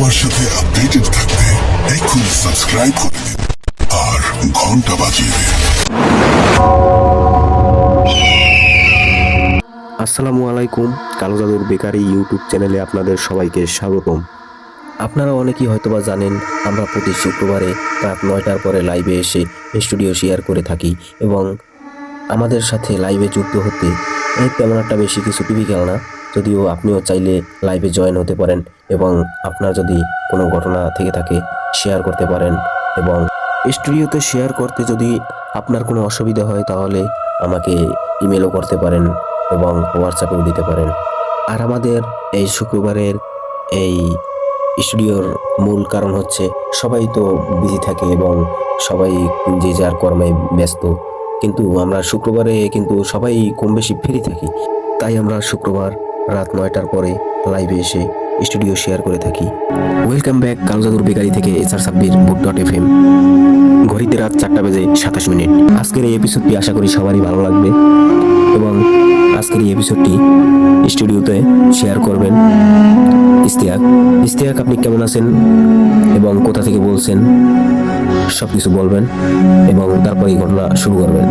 সবার সাথে আপডেটেড থাকতে এক্ষুনি সাবস্ক্রাইব করে দিন আর ঘন্টা বাজিয়ে দিন। আসসালামু আলাইকুম, কালো জাদুর বেকারি ইউটিউব চ্যানেলে আপনাদের সবাইকে স্বাগতম। আপনারা অনেকেই হয়তোবা জানেন, আমরা প্রতি শুক্রবারে রাত 9টার পরে লাইভে এসে স্টুডিও শেয়ার করে থাকি এবং আমাদের সাথে লাইভে যুক্ত হতে তেমন একটা বেশি কিছু টিপিক্যাল না, যদিও আপনিও চাইলে লাইভে জয়েন হতে পারেন এবং আপনার যদি কোনো ঘটনা থেকে থাকে শেয়ার করতে পারেন এবং স্টুডিওতে শেয়ার করতে যদি আপনার কোনো অসুবিধা হয় তাহলে আমাকে ইমেলও করতে পারেন এবং হোয়াটসঅ্যাপেও দিতে পারেন। আর আমাদের এই শুক্রবারের এই স্টুডিওর মূল কারণ হচ্ছে সবাই তো বিজি থাকে এবং সবাই যে যার কর্মে ব্যস্ত, কিন্তু আমরা শুক্রবারে কিন্তু সবাই কম বেশি ফ্রি থাকি, তাই আমরা শুক্রবার রাত 9টার পরে লাইভে এসে স্টুডিও শেয়ার করে থাকি। ওয়েলকাম ব্যাক কালো জাদুর বেকারি থেকে এসআর সাব্বির boot.fm। ঘড়িতে রাত 4:27 আজকের এই এপিসোডটি আশা করি সবারই ভালো লাগবে এবং আজকের এই এপিসোডটি স্টুডিওতে শেয়ার করবেন ইস্তিয়াক। আপনি কেমন আছেন এবং কোথা থেকে বলছেন সবকিছু বলবেন এবং তারপর এই ঘটনা শুরু করবেন।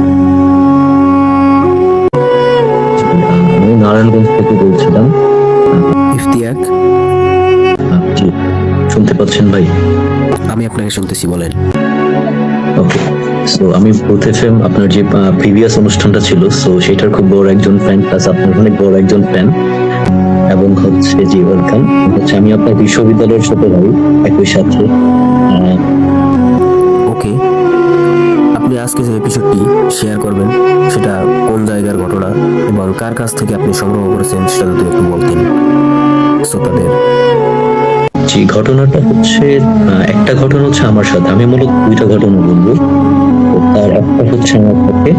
আমি নারায়ণগঞ্জ থেকে বলছিলাম। ইফতিয়াক, জি, শুনতে পাচ্ছেন ভাই? আমি আপনাকে শুনতেছি, বলেন। ওকে, সো আমি বুথ এফএম আপনার যে প্রিভিয়াস অনুষ্ঠানটা ছিল, সো সেটার খুব বড় একজন ফ্যান, প্লাস আপনার অনেক বড় একজন ফ্যান এবং হচ্ছে জি ওয়েলকাম। হচ্ছে আমি আপনার বিশ্ববিদ্যালয়ের ছোট ভাই একই সাথে। ওকে, আপনি আজকে যে এপিসোডটি শেয়ার করবেন সেটা কোন জায়গার ঘটনা এবং কার কাছ থেকে আপনি সংগ্রহ করেছেন সেটা যদি একটু বলতেন শ্রোতাদের। জি, ঘটনাটা হচ্ছে একটা ঘটনা হচ্ছে আমার সাথে, আমি মূলত দুইটা ঘটনা বলবো। তার একটা হচ্ছে আমার সাথে,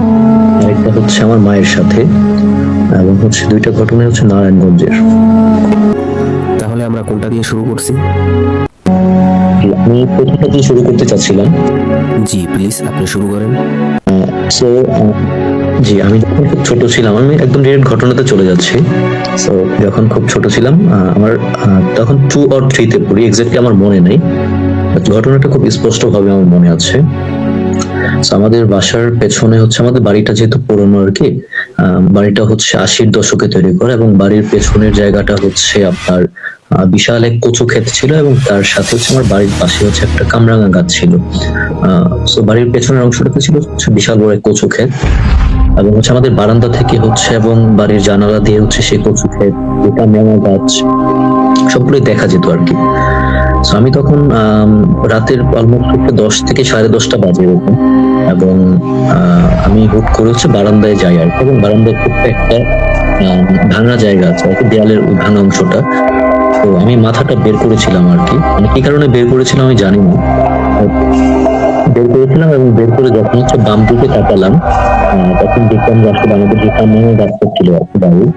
আরেকটা হচ্ছে আমার মায়ের সাথে, এবং হচ্ছে দুইটা ঘটনা হচ্ছে নারায়ণগঞ্জের। তাহলে আমরা কোনটা দিয়ে শুরু করছি? আমি প্রথমটা দিয়ে শুরু করতে চাচ্ছিলাম। জি প্লিজ, আপনি শুরু করেন। সো জি, আমি যখন খুব ছোট ছিলাম, আমি একদম ডিরেক্ট ঘটনাতে চলে যাচ্ছি। সো যখন খুব ছোট ছিলাম, আমার তখন 2 or 3-তে পড়ি, এক্স্যাক্টলি আমার মনে নেই, ঘটনাটা খুব স্পষ্ট ভাবে আমার মনে আছে। আমাদের বাসার পেছনে হচ্ছে, আমাদের বাড়িটা যেহেতু পুরনো আর কি, বাড়িটা হচ্ছে 80-র দশকে তৈরি করা এবং বাড়ির পেছনের জায়গাটা হচ্ছে আপনার বিশাল এক কচু ক্ষেত ছিল এবং তার সাথে হচ্ছে আমার বাড়ির পাশে হচ্ছে একটা কামরাঙা গাছ ছিল। সো বাড়ির পেছনের অংশটাতে ছিল হচ্ছে বিশাল বড় এক কচু ক্ষেত এবং হচ্ছে আমাদের বারান্দা থেকে হচ্ছে এবং বাড়ির জানালা দিয়ে হচ্ছে সেই কচু ক্ষেত, কামরাঙা গাছ সবগুলোই দেখা যেত আর কি। আমি তখন রাতের অলমোস্ট 10 থেকে 10:30 বাজে এরকম, এবং আমি হুট করে হচ্ছে বারান্দায় যাই আর কি, এবং বারান্দায় খুব একটা ভাঙা জায়গা আছে আর কি, দেয়ালের ভাঙা অংশটা। তো আমি মাথাটা বের করেছিলাম আর কি, মানে কি কারণে বের করেছিলাম আমি জানি না, বের করেছিলাম এবং বের করে যখন হচ্ছে বাম দিকে তাকালাম, তখন দেখলাম যে আসলে আমাদের যে কামরাঙা গাছটা ছিল আর কি বাড়ির,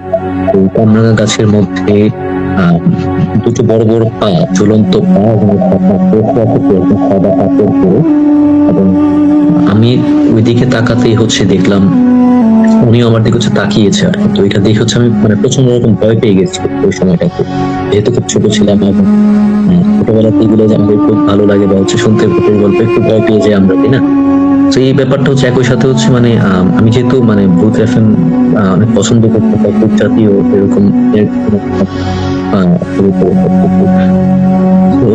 ওই কামরাঙা গাছের মধ্যে দুটো বড় বড় পা, ঝুলন্ত পা এবং সাদা কাপড় পরে, এবং আমি ওইদিকে তাকাতেই হচ্ছে দেখলাম উনিও আমার দিকে হচ্ছে তাকিয়েছে আর কি। তো এটা দেখে হচ্ছে আমি মানে প্রচন্ড রকম ভয় পেয়ে গেছি ওই সময়টাতে, যেহেতু খুব ছোট ছিলাম এবং ছোটবেলাতে এগুলো আমাদের খুব ভালো লাগে বা হচ্ছে শুনতে ভূতের গল্প একটু ভয় পেয়ে যাই আমরা, তাই না? তো এই ব্যাপারটা হচ্ছে একই সাথে হচ্ছে মানে আমি যেহেতু মানে বুথ এফএম অনেক পছন্দ করতে পারি, খুব জাতীয় এরকম তো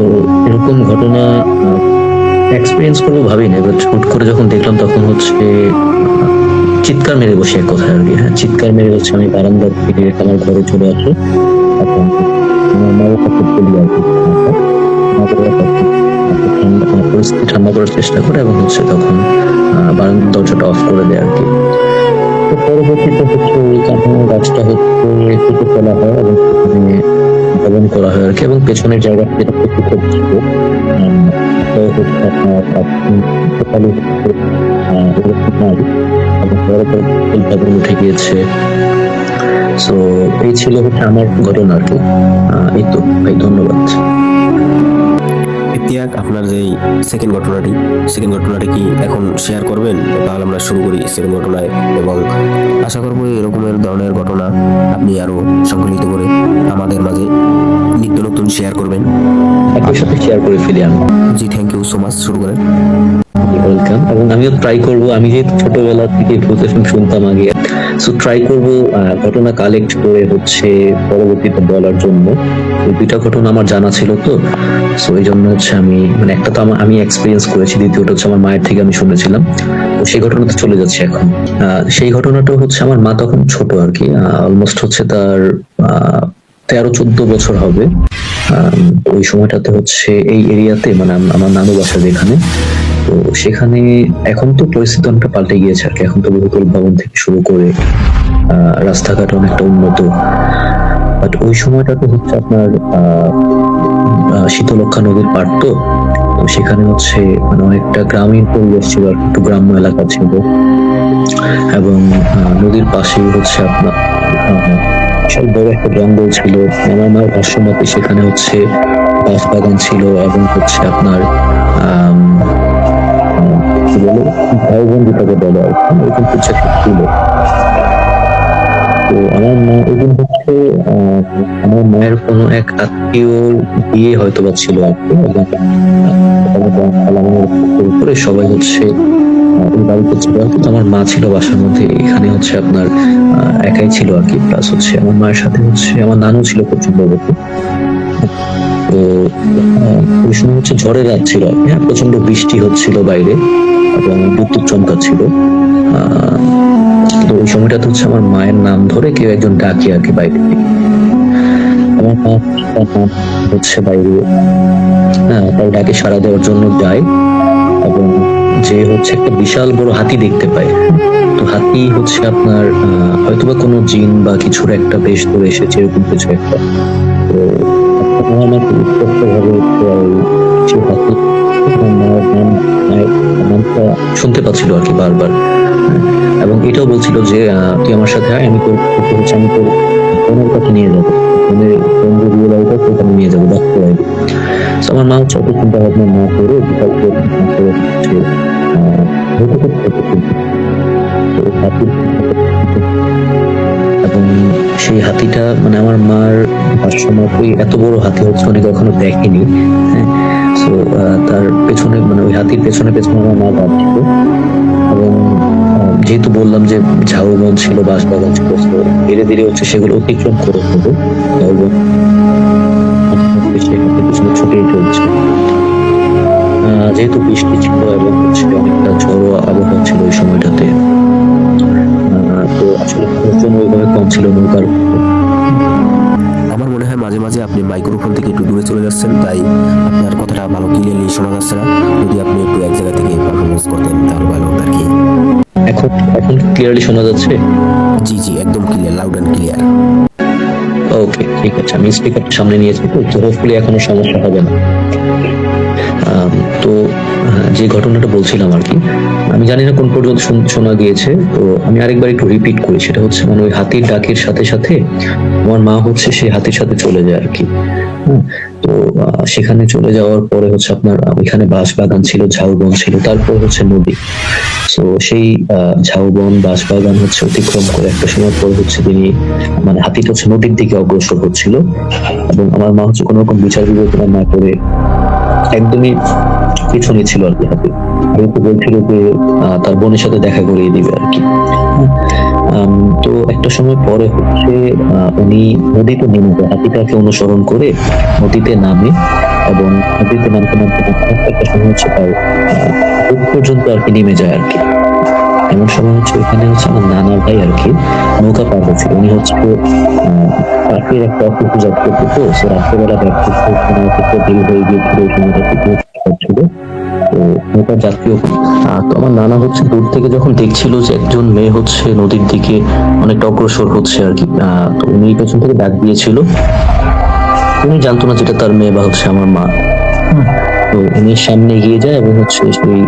এরকম ঘটনা এক্সপিরিয়েন্স করবো ভাবিনি, এবার হুট করে যখন দেখলাম তখন হচ্ছে চিৎকার মেরে বসে এক কথায় আর কি। হ্যাঁ, চিৎকার মেরে হচ্ছে আমি বারান্দার থেকে আমার ঘরে চলে আসি, এখন আমার মায়ের কাছে বলি আর কি, পরিস্থিতি ঠান্ডা করার চেষ্টা করে এবং হচ্ছে তখন বারান্দার দরজাটা অফ করে দেয় আর কি। তো পরবর্তীতে হচ্ছে ওই কামরাঙা গাছটা হচ্ছে কেটে ফেলা হয় এবং সেখানে ভবন করা হয় আর কি, এবং পেছনের জায়গাটা যেটা প্রস্তুত হচ্ছিল উঠে গিয়েছে। সো এই ছিল হচ্ছে আমার ঘটনা আর কি। এই তো ভাই, ধন্যবাদ। ইফতিয়াক, আপনার যে সেকেন্ড ঘটনাটি কি এখন শেয়ার করবেন? তাহলে আমরা শুরু করি সেকেন্ড ঘটনায় এবং আশা করবো এরকমের ধরনের ঘটনা আপনি আরো সংকলিত করে আমাদের মাঝে নিত্য নতুন শেয়ার করবেন। একই সাথে শেয়ার করে ফেলি আমি। জি, থ্যাংক ইউ সো মাচ। শুরু করেন। ওয়েলকাম। এবং আমিও ট্রাই করব, আমি যেহেতু ছোটবেলা থেকে ভূত FM শুনতাম আগে, সো ট্রাই করব ঘটনা কালেক্ট করে হচ্ছে পরবর্তীতে বলার জন্য। এই দুইটা ঘটনা আমার জানা ছিল তো, সো এই জন্য হচ্ছে আমি মানে একটা তো আমি এক্সপিরিয়েন্স করেছি, দ্বিতীয়টা হচ্ছে আমার মায়ের থেকে আমি শুনেছিলাম। তো সেই ঘটনাতে চলে যাচ্ছে এখন। সেই ঘটনাটা হচ্ছে আমার মা তখন ছোট আর কি, অলমোস্ট হচ্ছে তার 13-14 বছর হবে। ওই সময়টাতে হচ্ছে এই এরিয়াতে মানে আমার নানু বাসা যেখানে, তো সেখানে এখন তো পরিস্থিতি অনেকটা পাল্টে গিয়েছে আর কি। এখন তো বহুতল ভবন থেকে শুরু করে রাস্তাঘাট অনেকটা উন্নত, বাট ওই সময়টাতে হচ্ছে আপনার শীতলক্ষা নদীর পাড় তো, তো সেখানে হচ্ছে মানে অনেকটা গ্রামীণ পরিবেশ ছিল আর একটু গ্রাম্য এলাকা ছিল। এবং নদীর পাশেই হচ্ছে আপনার বিশাল বড় একটা জঙ্গল ছিল। আমার মার ভাষ্যমতে সেখানে হচ্ছে বাঁশ বাগান ছিল এবং হচ্ছে আপনার কি বলে ঝাউবন যেটাকে বলে আর কি, এরকম কিছু একটা ছিল। তো আমার মা ওইদিন হচ্ছে আমার মায়ের কোনো এক আত্মীয় বিয়ে হয়তো বা ছিল আর কি, এবং করে সবাই হচ্ছে ওই বাড়িতে ছিল আর কি। তো আমার মা ছিল বাসার মধ্যে, এখানে হচ্ছে আপনার একাই ছিল আর কি। প্লাস হচ্ছে আমার মায়ের সাথে হচ্ছে আমার নানু ছিল প্রচন্ড বছর। তো ওই সময় হচ্ছে ঝড়ের রাত ছিল, হ্যাঁ, প্রচন্ড বৃষ্টি হচ্ছিল বাইরে এবং বিদ্যুৎ চমকাচ্ছিল। তো ওই সময়টাতে হচ্ছে আমার মায়ের নাম ধরে কেউ একজন ডাকে আর কি বাইরে থেকে। আমার মা হচ্ছে বাইরে তার ডাকে সাড়া দেওয়ার জন্য যায় এবং যে হচ্ছে একটা বিশাল বড় হাতি দেখতে পায়। তো হাতি হচ্ছে আপনার হয়তোবা কোনো জিন বা কিছুর একটা বেশ ধরে এসেছে, এরকম কিছু একটা। তো আমার মা খুব স্পষ্ট ভাবে সেই হাতি নামটা শুনতে পাচ্ছিল আর কি বারবার, এবং এটাও বলছিল যে তুই আমার সাথে আয়, আমি তোর বোনের কাছে নিয়ে যাবো, বোনের বন্ধু বিয়ে বাড়িটা সেখানে নিয়ে যাবো ডাক্তার। আমার মা হচ্ছে অত চিন্তা ভাবনা না করে এবং সেই হাতিটা মানে আমার মার ভাষ্যমতে এত বড় হাতি হচ্ছে উনি কখনো দেখেনি। হ্যাঁ, তো তার পেছনে মানে ওই হাতির পেছনে পেছনে আমার মা যাচ্ছিল। এবং যেহেতু বললাম যে ঝাউবন ছিল, বাঁশ বাগান ছিল, ধীরে ধীরে হচ্ছে সেগুলো অতিক্রম করে হতো ঝাউবন পিছনে ছুটেই চলছে। যেহেতু বৃষ্টি ছিল এবং হচ্ছে অনেকটা ঝড়ো আবহাওয়া ছিল ওই সময়টাতে, তো আসলে লোকজন ওইভাবে কম ছিল নৌকার। আমার মনে হয় মাঝে মাঝে আপনি মাইক্রোফোন থেকে একটু দূরে চলে যাচ্ছেন, তাই আপনার কথাটা ভালো ক্লিয়ারলি শোনা যাচ্ছে না। যদি আপনি একটু এক জায়গা থেকে পারফরমেন্স করতেন তাহলে ভালো হতো আর কি। এখন এখন ক্লিয়ারলি শোনা যাচ্ছে? জি জি, একদম ক্লিয়ার, লাউড অ্যান্ড ক্লিয়ার। ওকে, ঠিক আছে। আমি স্পিকারটা সামনে নিয়েছি তো হোপফুলি এখনো সমস্যা হবে না। তো যে ঘটনাটা বলছিলাম আর কি, আমি জানি না কোন পর্যন্ত শোনা গিয়েছে, তো আমি আরেকবার একটু রিপিট করি। সেটা হচ্ছে মানে ওই হাতির ডাকের সাথে সাথে আমার মা হচ্ছে সেই হাতির সাথে চলে যায় আর কি। তো সেখানে চলে যাওয়ার পরে হচ্ছে আপনার ওইখানে বাঁশ বাগান ছিল, ঝাউবন ছিল, তারপর হচ্ছে নদী। তো সেই ঝাউবন বাঁশ বাগান হচ্ছে অতিক্রম করে একটা সময় পর হচ্ছে তিনি মানে হাতিটা হচ্ছে নদীর দিকে অগ্রসর হচ্ছিল এবং আমার মা হচ্ছে কোনো রকম বিচার বিবেচনা না করে একদমই পিছনে ছিল আর কি হাতি। যেহেতু বলছিল যে তার বোনের সাথে দেখা করিয়ে দিবে আর কি। তো একটা সময় পরে হচ্ছে উনি নদীতে নেমে যায়, হাতিটাকে অনুসরণ করে নদীতে নামে এবং নদীতে নামতে নামতে একটা সময় হচ্ছে তার বুক পর্যন্ত আর কি নেমে যায় আর কি। এমন সময় হচ্ছে ওখানে হচ্ছে আমার নানা ভাই আর কি নৌকা পার হচ্ছিল। উনি হচ্ছে পাখির একটা অফিসে জব করতে, তো সে রাত্রেবেলা ব্যাগ করতে দেরি হয়ে গিয়েছিল, ওই সময়টা ছিল। তো নৌকার যাত্রীও তো আমার নানা হচ্ছে দূর থেকে যখন দেখছিল যে একজন মেয়ে হচ্ছে নদীর দিকে অনেকটা অগ্রসর হচ্ছে আর কি, তো উনি পেছন থেকে ডাক দিয়েছিল। উনি জানতো না যেটা তার মেয়ে বা হচ্ছে আমার মা। তো উনি সামনে এগিয়ে যায় এবং হচ্ছে সেই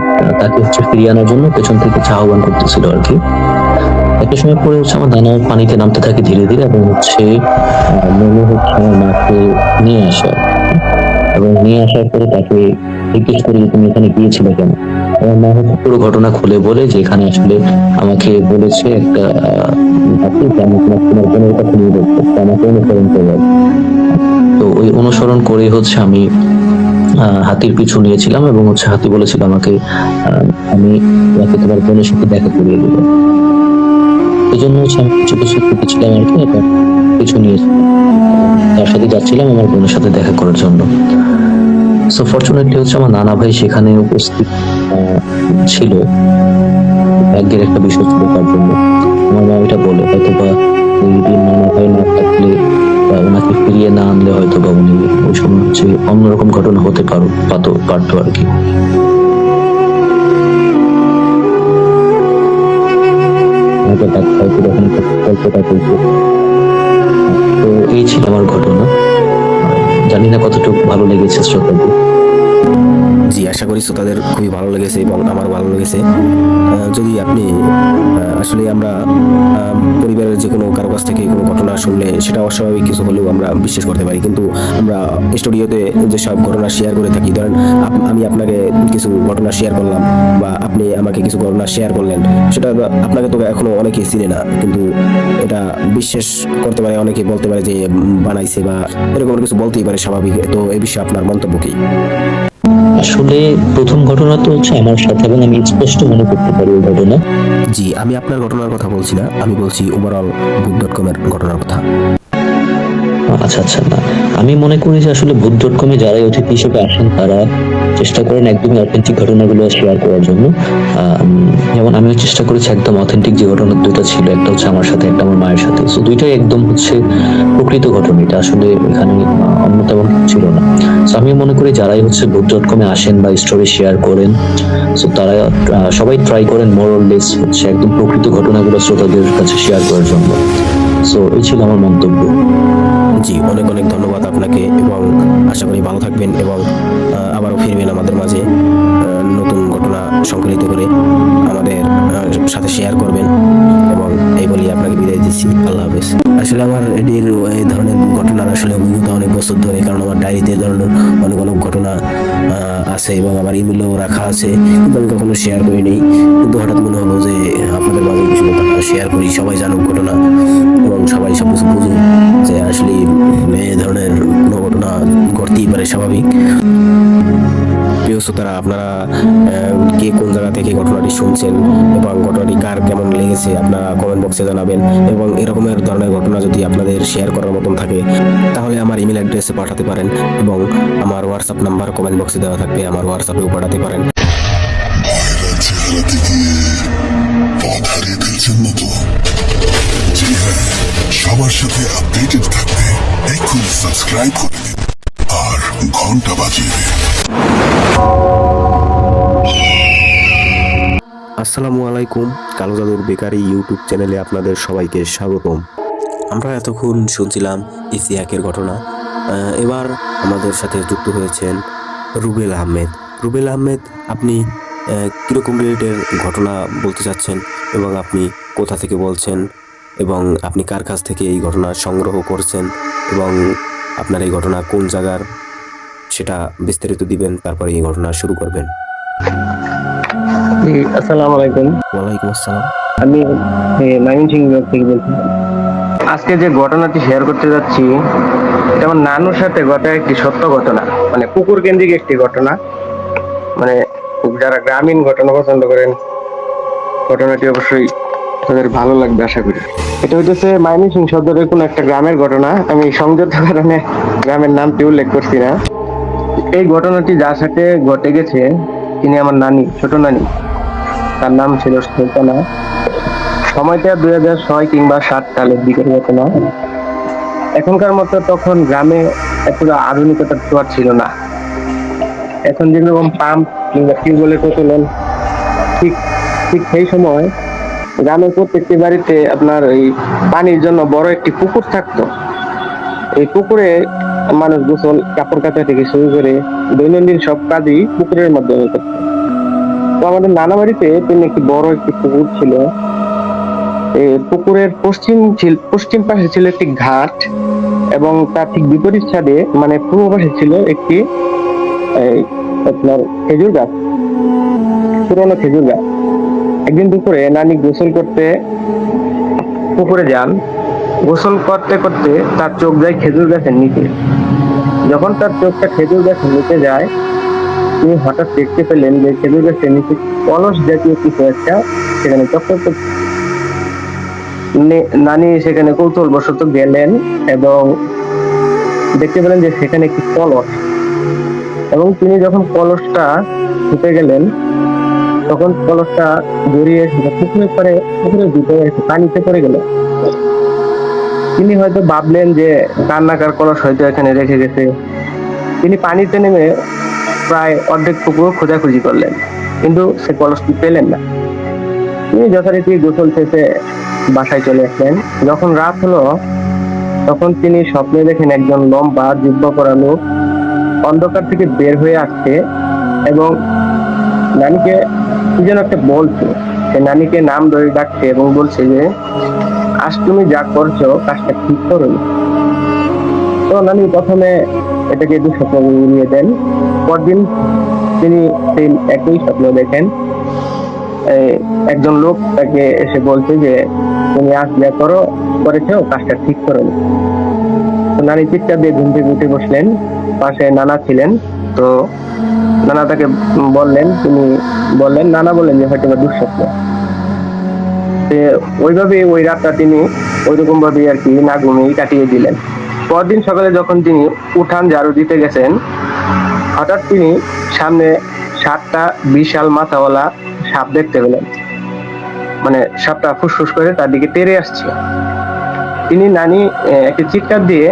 তাকে হচ্ছে ফিরিয়ে আনার জন্য পেছন থেকে আহ্বান করতেছিল আর কি। একটা সময় পরে হচ্ছে আমার নানা পানিতে নামতে থাকে ধীরে ধীরে এবং হচ্ছে মনে হচ্ছে আমার মাকে নিয়ে আসা, এবং নিয়ে আসার পরে তাকে জিজ্ঞেস করি যে তুমি এখানে গিয়েছিলে কেন। আমার মা হচ্ছে পুরো ঘটনা খুলে বলে যে এখানে আসলে আমাকে বলেছে একটা হাতি যে আমি তোমার বোনের কাছে নিয়ে যাচ্ছি, তো আমাকে অনুসরণ করবে। তো ওই অনুসরণ করে হচ্ছে আমি হাতির পিছু নিয়েছিলাম এবং হচ্ছে হাতি বলেছিল আমাকে আমি তোমাকে তোমার বোনের সাথে দেখা করিয়ে দেবো। এই জন্য হচ্ছে আমি কিছু কিছু ছিলাম আর কি, এবং পিছু নিয়েছিলাম, তার সাথে যাচ্ছিলাম আমার বোনের সাথে দেখা করার জন্য। সো ফরচুনেটলি হচ্ছে আমার নানা ভাই সেখানে উপস্থিত ছিল। ভাগ্যের একটা বিষয় ছিল তার জন্য। আমার মা এটা বলে হয়তো বা ওই দিন নানা ভাই না থাকলে বা ওনাকে ফিরিয়ে না আনলে হয়তো বা উনি ওই সময় হচ্ছে অন্যরকম ঘটনা হতে পারতো আর কি। তো এই ছিল আমার ঘটনা। জানি না কতটুকু ভালো লেগেছে শ্রোতাদের। জি, আশা করি শ্রোতাদের খুবই ভালো লেগেছে এবং আমার ভালো লেগেছে। যদি আপনি আসলে আমরা পরিবারের যে কোনো কারো কাছ থেকে কোনো ঘটনা শুনলে সেটা অস্বাভাবিক কিছু হলেও আমরা বিশ্বাস করতে পারি, কিন্তু আমরা স্টুডিওতে যেসব ঘটনা শেয়ার করে থাকি, ধরেন আমি আপনাকে কিছু ঘটনা শেয়ার করলাম বা আপনি আমাকে কিছু ঘটনা শেয়ার করলেন, সেটা আপনাকে তো এখনো অনেকে চিনে না, কিন্তু এটা বিশ্বাস করতে পারে, অনেকে বলতে পারে যে বানাইছে বা এরকম কিছু বলতেই পারে, স্বাভাবিক। তো এই বিষয়ে আপনার মন্তব্য কি? আসলে প্রথম ঘটনা তো হচ্ছে আমার সাথে এবং আমি স্পষ্ট মনে করতে পারি ওই ঘটনা। জি, আমি আপনার ঘটনার কথা বলছি না, আমি বলছি ওভারঅল ভূত.com এর ঘটনার কথা। আচ্ছা আচ্ছা, না আমি মনে করি যে আসলে ভূত.com-এ যারাই অতিথি হিসেবে আসেন তারা চেষ্টা করেন একদমই অথেন্টিক ঘটনাগুলো শেয়ার করার জন্য। যেমন আমিও চেষ্টা করেছি একদম অথেন্টিক যে ঘটনা দুটো ছিল, একটা হচ্ছে আমার সাথে, একটা আমার মায়ের সাথে। সো দুইটাই একদম হচ্ছে প্রকৃত ঘটনা, এটা আসলে এখানে অন্য তেমন কিছু ছিল না। সো আমি মনে করি যারাই হচ্ছে ভূত.com-এ আসেন বা স্টোরি শেয়ার করেন, সো তারা সবাই ট্রাই করেন মোর অর লেস হচ্ছে একদম প্রকৃত ঘটনাগুলো শ্রোতাদের কাছে শেয়ার করার জন্য। সো এই ছিল আমার মন্তব্য। জি, অনেক অনেক ধন্যবাদ আপনাকে এবং আশা করি ভালো থাকবেন এবং আবারও ফিরবেন আমাদের মাঝে নতুন ঘটনা সংকলিত করে আমাদের সাথে শেয়ার করবেন, এবং এই বলি আপনাকে বিদায় দিচ্ছি। আল্লাহ হাফেজ। আসলে আমার এটির এই ধরনের ঘটনার আসলে অভিজ্ঞতা অনেক বছর ধরে, কারণ আমার ডায়েরিতে এই ধরনের অনেক অনেক ঘটনা আছে এবং আমার ইমেলও রাখা আছে, কিন্তু আমি কখনো শেয়ার করিনি। কিন্তু হঠাৎ মনে হলো যে আপনাদের মাঝে কিছু ঘটনা শেয়ার করি, সবাই জানুক ঘটনা এবং সবাই সব কিছু বুঝুক যে আসলে এই ধরনের কোনো ঘটনা ঘটতেই পারে, স্বাভাবিক। প্রিয় শ্রোতারা, আপনারা কে কোন জায়গা থেকে ঘটনাটি শুনছেন এবং ঘটনাটি কার কেমন লেগেছে আপনারা কমেন্ট বক্সে জানাবেন, এবং এরকমের ধরনের ঘটনা যদি আপনাদের শেয়ার করার মতন থাকে তাহলে আমার ইমেল অ্যাড্রেসে পাঠাতে পারেন, এবং আমার হোয়াটসঅ্যাপ নাম্বার কমেন্ট বক্সে দেওয়া থাকবে, আমার হোয়াটসঅ্যাপেও পাঠাতে পারেন। ভাইরাল চেহারা থেকে পথ হারিয়ে ফেলছেন না তো? জি হ্যাঁ, সবার সাথে আপডেটেড থাকতে এখন সাবস্ক্রাইব করে দিন আর ঘন্টা বাজিয়ে দিন। আসসালামু আলাইকুম, কালো জাদুর বেকারি ইউটিউব চ্যানেলে আপনাদের সবাইকে স্বাগতম। আমরা এতক্ষণ শুনছিলাম ইসিয়াকের ঘটনা। এবার আমাদের সাথে যুক্ত হয়েছেন রুবেল আহমেদ। রুবেল আহমেদ, আপনি কীরকম রিলেটেড ঘটনা বলতে চাচ্ছেন এবং আপনি কোথা থেকে বলছেন এবং আপনি কার কাছ থেকে এই ঘটনা সংগ্রহ করছেন এবং আপনার এই ঘটনা কোন জায়গার সেটা বিস্তারিত দিবেন, তারপরে এই ঘটনা শুরু করবেন। জি, আসসালামু আলাইকুম। ওয়ালাইকুম আসসালাম। আমি ময়মনসিংহ বিভাগ থেকে বলছি। আজকে যে ঘটনাটি শেয়ার করতে যাচ্ছি এটা আমার নানুর সাথে ঘটা একটি সত্য ঘটনা, মানে পুকুর কেন্দ্রিক একটি ঘটনা। মানে যারা গ্রামীণ ঘটনা পছন্দ করেন ঘটনাটি অবশ্যই তাদের ভালো লাগবে আশা করি। এটা হইতেছে ময়মনসিংহ সদরের কোন একটা গ্রামের ঘটনা। আমি সংযত কারণে গ্রামের নামটি উল্লেখ করছি না। এই ঘটনাটি যার সাথে ঘটে গেছে তিনি আমার নানি, ছোট নানি। তার নাম ছিল সুলতানা। সময়টা 2006 কিংবা 7 সালের দিকের ঘটনা। এখনকার মতো তখন গ্রামে এতটা আধুনিকতার ছোঁয়া ছিল না। এখন যেরকম পাম্প কিংবা টিউবওয়েলের প্রচলন, ঠিক ঠিক সেই সময় গ্রামের প্রত্যেকটি বাড়িতে আপনার এই পানির জন্য বড় একটি পুকুর থাকতো। এই পুকুরে মানুষ গোসল, কাপড় কাচা থেকে শুরু করে দৈনন্দিন সব কাজই পুকুরের মাধ্যমে করত। তো আমাদের নানা বাড়িতে তেমনি একটি বড় একটি পুকুর ছিল। পুকুরের পশ্চিম পাশে ছিল একটি ঘাট এবং তার ঠিক বিপরীত সাইডে মানে পূর্ব পাশে ছিল একটি আপনার খেজুর গাছ, পুরোনো খেজুর গাছ। একদিন দুপুরে নানি গোসল করতে পুকুরে যান। গোসল করতে করতে তার চোখ যায় খেজুর গাছের নিচে। যখন তার চোখটা খেজুর গাছের নিচে যায়, তিনি হঠাৎ দেখতে পেলেন যে খেজুর গাছের নিচে কলস জাতীয় কিছু একটা সেখানে চক্কর করছে। নানি সেখানে কৌতূহলবশত গেলেন এবং দেখতে পেলেন যে সেখানে একটি কলস, এবং তিনি যখন কলসটা ছুটে গেলেন তখন কলসটা জড়িয়ে পুকুরের ভিতরে পানিতে পড়ে গেল। তিনি হয়তো ভাবলেন যে কান্নাকার কলস হয়তো এখানে রেখে গেছে। তিনি পানিতে নেমে প্রায় অর্ধেক পুকুর খোঁজাখুঁজি করলেন, কিন্তু সে কলসটি পেলেন না। তিনি যথারীতি গোসল শেষে বাসায় চলে আসলেন। যখন রাত হলো তখন তিনি স্বপ্নে দেখেন একজন লম্বা জিহ্বা পরা লোক অন্ধকার থেকে বের হয়ে আসছে এবং নানিকে কি যেন একটা বলছে। সে নানিকে নাম ধরে ডাকছে এবং বলছে যে আজ তুমি যা করছো কাজটা ঠিক করো। তো নানি প্রথমে এটাকে দুঃস্বপ্ন উড়িয়ে দেন। পরদিন তিনি সেই একই স্বপ্ন দেখেন। একজন লোক তাকে এসে বলছে যে তুমি আজ যা করেছো কাজটা ঠিক করো। তো নানি চিৎকার দিয়ে ঘুম থেকে উঠে বসলেন। পাশে নানা ছিলেন। তো নানা তাকে বললেন, নানা বললেন যে হয়তো দুঃস্বপ্ন। ওইভাবে ওই রাতটা তিনি ওইরকম ভাবে আর কি না ঘুমিয়ে কাটিয়ে দিলেন। পরদিন সকালে যখন তিনি উঠান ঝাড়ু দিতে গেছেন, হঠাৎ তিনি সামনে 7টা বিশাল মাথাওয়ালা সাপ দেখতে পেলেন। মানে সাপটা ফুসফুস করে তার দিকে তেড়ে আসছে। তিনি নানি একটি চিৎকার দিয়ে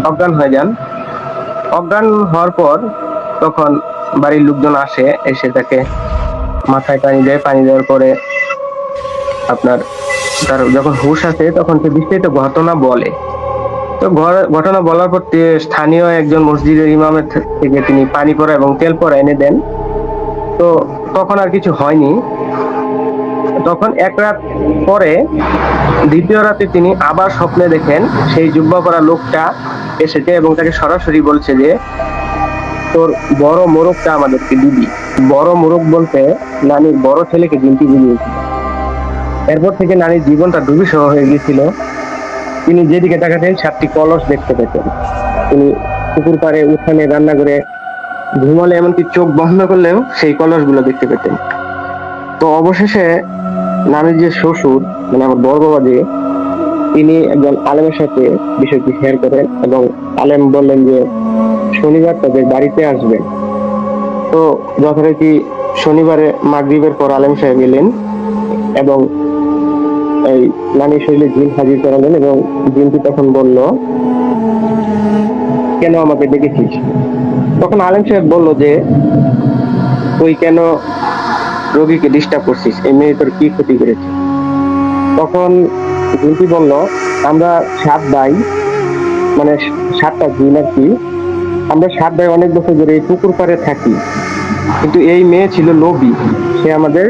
অজ্ঞান হয়ে যান। অজ্ঞান হওয়ার পর তখন বাড়ির লোকজন এসে তাকে মাথায় পানি দেয়। পানি দেওয়ার পরে আপনার তার যখন হুঁশ আসে তখন সে বিস্তারিত ঘটনা বলে। তো ঘটনা বলার পর স্থানীয় একজন মসজিদের ইমামের থেকে তিনি পানি পড়া এবং তেল পড়া এনে দেন। তো তখন আর কিছু হয়নি। তখন এক রাত পরে দ্বিতীয় রাতে তিনি আবার স্বপ্নে দেখেন সেই জুব্বা পরা লোকটা এসেছে এবং তাকে সরাসরি বলছে যে তোর বড় মোরগটা আমাদেরকে দিবি। বড় মোরগ বলতে নানির বড় ছেলেকে গিনতি বুঝিয়েছিল। এরপর থেকে নানির জীবনটা দুর্বিষহ হয়ে গিয়েছিল। তিনি যেদিকে তাকাতেন 7টি কলস দেখতে পেতেন। তিনি পুকুর পাড়ে, উঠানে, রান্নাঘরে ঘুমালে এমনকি চোখ বন্ধ করলেও সেই কলস গুলো দেখতে পেতেন। তো অবশেষে নানির যে শ্বশুর, মানে আমার বড় বাবা, যে তিনি একজন আলেমের সাথে বিষয়টি শেয়ার করেন এবং আলেম বললেন যে শনিবার তাদের বাড়িতে আসবেন। তো যথারীতি শনিবারে মাগরিবের পর আলেম সাহেব এলেন এবং এই নানির শরীরে জিন হাজির করালেন এবং জিনটি তখন বলল, কেন আমাকে ডেকেছিস? তখন আলেম সাহেব বলল যে তুই কেন রোগীকে ডিস্টার্ব করছিস, এই মেয়ে তোর কি ক্ষতি করেছে? তখন জিনটি বলল, আমরা 7 ভাই, মানে 7টা জিন আর কি, আমরা 7 ভাই অনেক বছর ধরে এই পুকুর পাড়ে থাকি, কিন্তু এই মেয়ে ছিল লোভী। সে আমাদের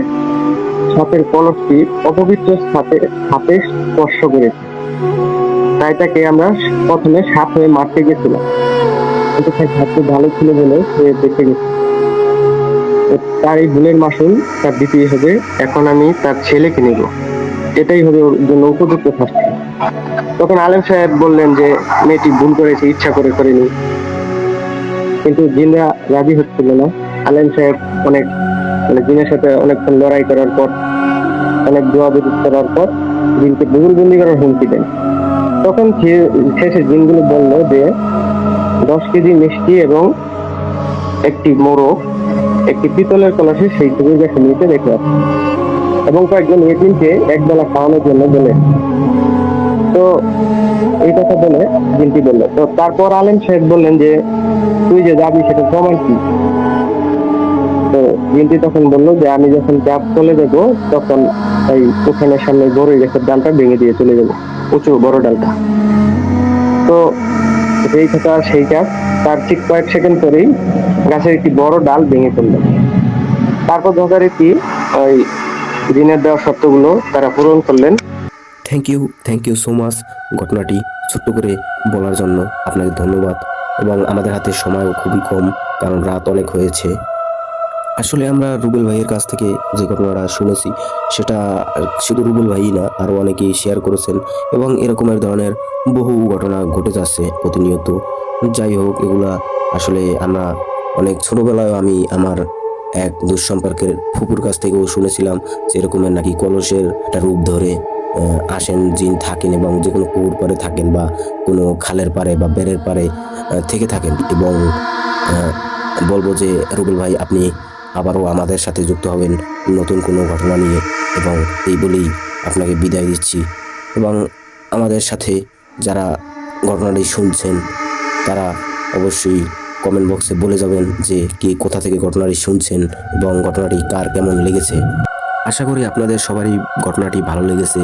সাপের কলসটি অপবিত্র সাপে স্পর্শ করেছে, তাই তাকে আমরা প্রথমে সাপ হয়ে মারতে গেছিলাম, কিন্তু সে সাপটি ভালো ছিল বলে সে বেঁচে গেছে। তার এই ভুলের মাসুল তার দিতেই হবে। এখন আমি তার ছেলেকে নিব, এটাই হবে ওর জন্য উপযুক্ত শাস্তি। তখন আলেম সাহেব বললেন যে মেয়েটি ভুল করেছে, ইচ্ছা করে করেনি। কিন্তু জিনরা রাজি হচ্ছিল না। আলেম সাহেব জিনের সাথে অনেকক্ষণ লড়াই করার পর, অনেক দোয়া বিদ্যুৎ করার পর জিনকে বুগুরবন্দি করার হুমকি দেন। তখন শেষে জিনগুলো বলল যে 10 কেজি মিষ্টি এবং একটি মোরগ একটি পিতলের কলসে সেই খেজুর গাছের নিচে রেখে আছে এবং কয়েকজন এতিমকে একবেলা খাওয়ানোর জন্য বলে। তো এই কথা বলে জিনটি বলল। তো তারপর আলেম সাহেব বললেন যে তুই যে যাবি সেটা প্রমাণ কি? তো জিনটি তখন বললো যে আমি যখন যাব চলে যাব তখন এই উঠানের সামনে বড় গাছের ডালটা ভেঙে দিয়ে চলে যাব, উঁচু বড় ডালটা। তো যেই কথা সেই কাজ, তার ঠিক কয়েক সেকেন্ড পরেই গাছের একটি বড় ডাল ভেঙে পড়ল। তারপর যথারীতি ওই জিনের দেওয়া শর্তগুলো তারা পূরণ করলেন। থ্যাংক ইউ সো মাচ ঘটনাটি ছোট্ট করে বলার জন্য আপনাকে ধন্যবাদ। এবং আমাদের হাতে সময়ও খুবই কম। কারণ রাত অনেক হয়েছে। আসলে আমরা রুবেল ভাইয়ের কাছ থেকে যে ঘটনাটা শুনেছি সেটা শুধু রুবেল ভাই না, আরও অনেকেই শেয়ার করেছেন এবং এরকমের ধরনের বহু ঘটনা ঘটে যাচ্ছে প্রতিনিয়ত। যাই হোক, এগুলা আসলে আমরা অনেক ছোটবেলায় আমি আমার এক দুঃসম্পর্কের ফুপুর কাছ থেকেও শুনেছিলাম যে এরকমের নাকি কলসের একটা রূপ ধরে আসেন, জিন থাকেন এবং যে কোনো পুকুর পাড়ে থাকেন বা কোনো খালের পাড়ে বা বেড়ের পাড়ে থেকে থাকেন। এবং বলবো যে রুবেল ভাই, আপনি আবারও আমাদের সাথে যুক্ত হবেন নতুন কোনো ঘটনা নিয়ে, এবং এই বলেই আপনাকে বিদায় দিচ্ছি। এবং আমাদের সাথে যারা ঘটনাটি শুনছেন তারা অবশ্যই কমেন্ট বক্সে বলে যাবেন যে কে কোথা থেকে ঘটনাটি শুনছেন এবং ঘটনাটি কার কেমন লেগেছে। আশা করি আপনাদের সবারই ঘটনাটি ভালো লেগেছে।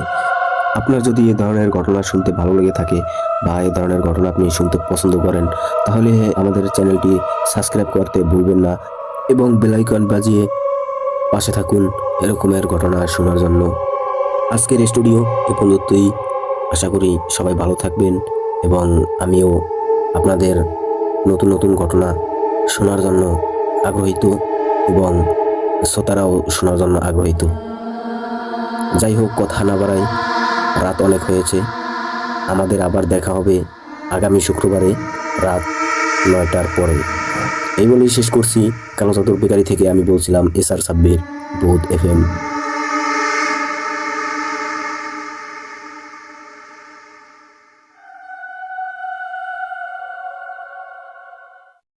আপনার যদি এ ধরনের ঘটনা শুনতে ভালো লেগে থাকে বা এ ধরনের ঘটনা আপনি শুনতে পছন্দ করেন, তাহলে আমাদের চ্যানেলটি সাবস্ক্রাইব করতে ভুলবেন না এবং বেল আইকন বাজিয়ে পাশে থাকুন এরকমের ঘটনা শোনার জন্য। আজকের স্টুডিও এ পর্যন্তই। আশা করি সবাই ভালো থাকবেন এবং আমিও আপনাদের নতুন নতুন ঘটনা শোনার জন্য আগ্রহীত এবং শ্রোতারাও শোনার জন্য আগ্রহীত। যাই হোক, কথা না বাড়াই, রাত অনেক হয়েছে। আমাদের আবার দেখা হবে আগামী শুক্রবারে রাত 9টার পরে। এই বলেই শেষ করছি। কালো চাদর বেকারি থেকে আমি বলছিলাম এসআর সাব্বির, বহুত FM।